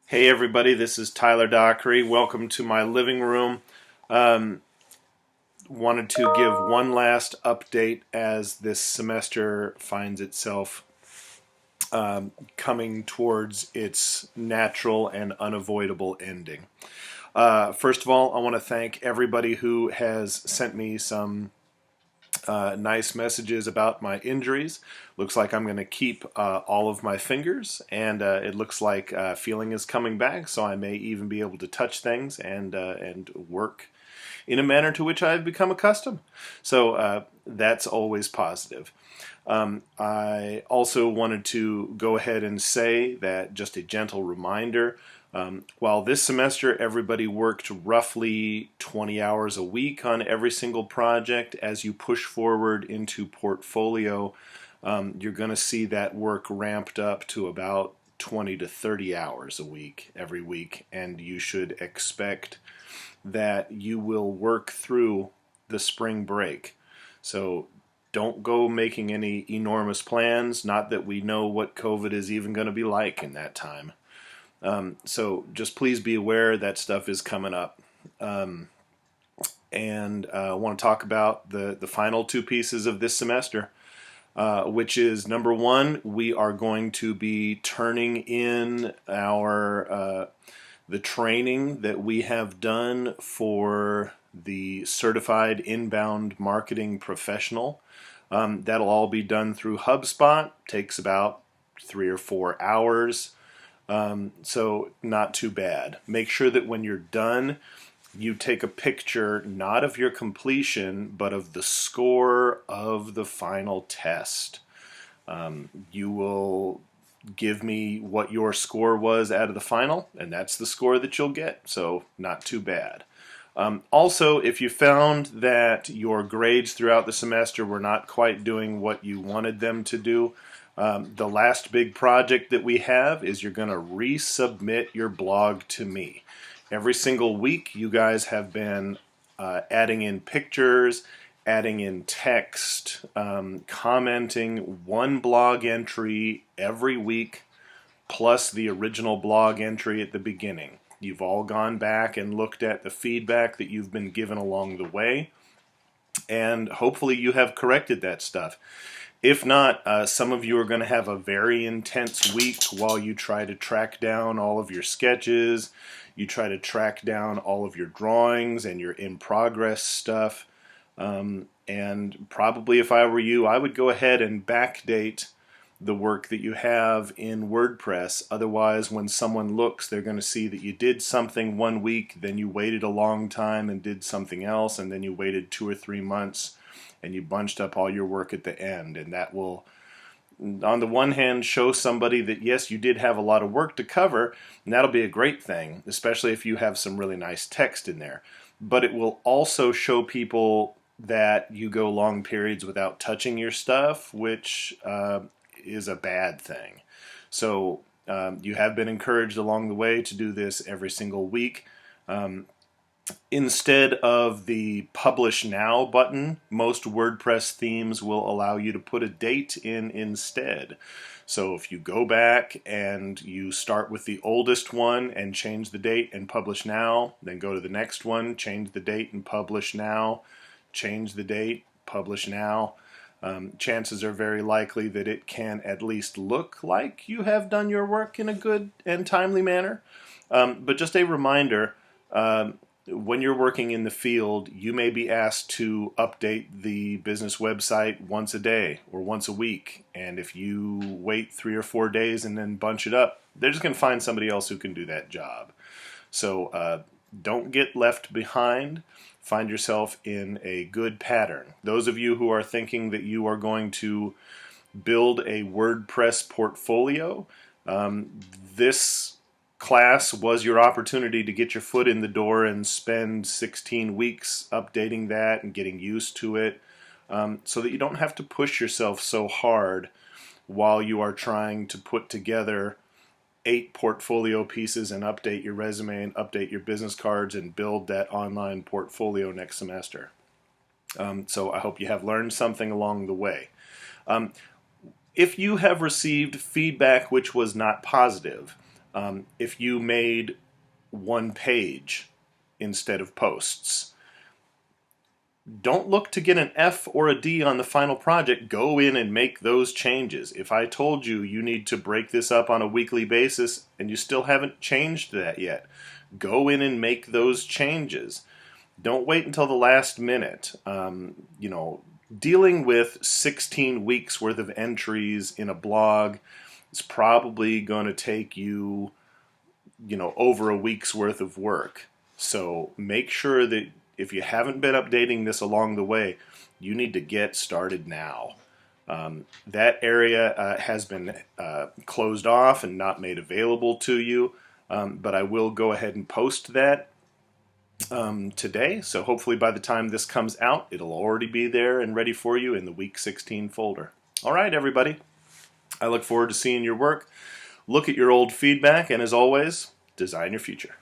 Hey everybody, this is Tyler Dockery. Welcome to my living room. Um, Wanted to give one last update as this semester finds itself coming towards its natural and unavoidable ending. First of all, I want to thank everybody who has sent me some nice messages about my injuries. Looks like I'm going to keep all of my fingers, and it looks like feeling is coming back, so I may even be able to touch things and work in a manner to which I've become accustomed. So that's always positive. I also wanted to go ahead and say that just a gentle reminder. While this semester everybody worked roughly 20 hours a week on every single project, as you push forward into portfolio, you're going to see that work ramped up to about 20 to 30 hours a week every week, and you should expect that you will work through the spring break. So don't go making any enormous plans, not that we know what COVID is even going to be like in that time. So just please be aware that stuff is coming up. And I want to talk about the final two pieces of this semester, which is number one, we are going to be turning in our the training that we have done for the Certified Inbound Marketing Professional. That'll all be done through HubSpot. Takes about 3 or 4 hours. So not too bad. Make sure that when you're done, you take a picture not of your completion, but of the score of the final test. You will give me what your score was out of the final, and that's the score that you'll get. So not too bad. Also, if you found that your grades throughout the semester were not quite doing what you wanted them to do, the last big project that we have is you're going to resubmit your blog to me. Every single week you guys have been adding in pictures, adding in text, commenting one blog entry every week plus the original blog entry at the beginning. You've all gone back and looked at the feedback that you've been given along the way, and hopefully you have corrected that stuff. If not, some of you are going to have a very intense week while you try to track down all of your sketches, you try to track down all of your drawings and your in-progress stuff. And probably if I were you, I would go ahead and backdate the work that you have in WordPress. Otherwise, when someone looks, they're going to see that you did something one week, then you waited a long time and did something else, and then you waited 2 or 3 months and you bunched up all your work at the end. And that will, on the one hand, show somebody that yes, you did have a lot of work to cover, and that'll be a great thing, especially if you have some really nice text in there. But it will also show people that you go long periods without touching your stuff, which is a bad thing. So you have been encouraged along the way to do this every single week. Instead of the Publish Now button, most WordPress themes will allow you to put a date in instead. So if you go back and you start with the oldest one and change the date and publish now, then go to the next one, change the date and publish now, change the date, publish now, chances are very likely that it can at least look like you have done your work in a good and timely manner. But just a reminder, when you're working in the field, you may be asked to update the business website once a day or once a week. And if you wait 3 or 4 days and then bunch it up, they're just going to find somebody else who can do that job. So don't get left behind. Find yourself in a good pattern. Those of you who are thinking that you are going to build a WordPress portfolio, this class was your opportunity to get your foot in the door and spend 16 weeks updating that and getting used to it, so that you don't have to push yourself so hard while you are trying to put together 8 portfolio pieces and update your resume and update your business cards and build that online portfolio next semester. So I hope you have learned something along the way. If you have received feedback which was not positive, If you made one page instead of posts, don't look to get an F or a D on the final project. Go in and make those changes. If I told you you need to break this up on a weekly basis and you still haven't changed that yet, go in and make those changes. Don't wait until the last minute. Dealing with 16 weeks worth of entries in a blog is probably going to take you, over a week's worth of work. So make sure that if you haven't been updating this along the way, you need to get started now. That area has been closed off and not made available to you, but I will go ahead and post that today. So hopefully by the time this comes out, it'll already be there and ready for you in the Week 16 folder. All right, everybody. I look forward to seeing your work. Look at your old feedback, and as always, design your future.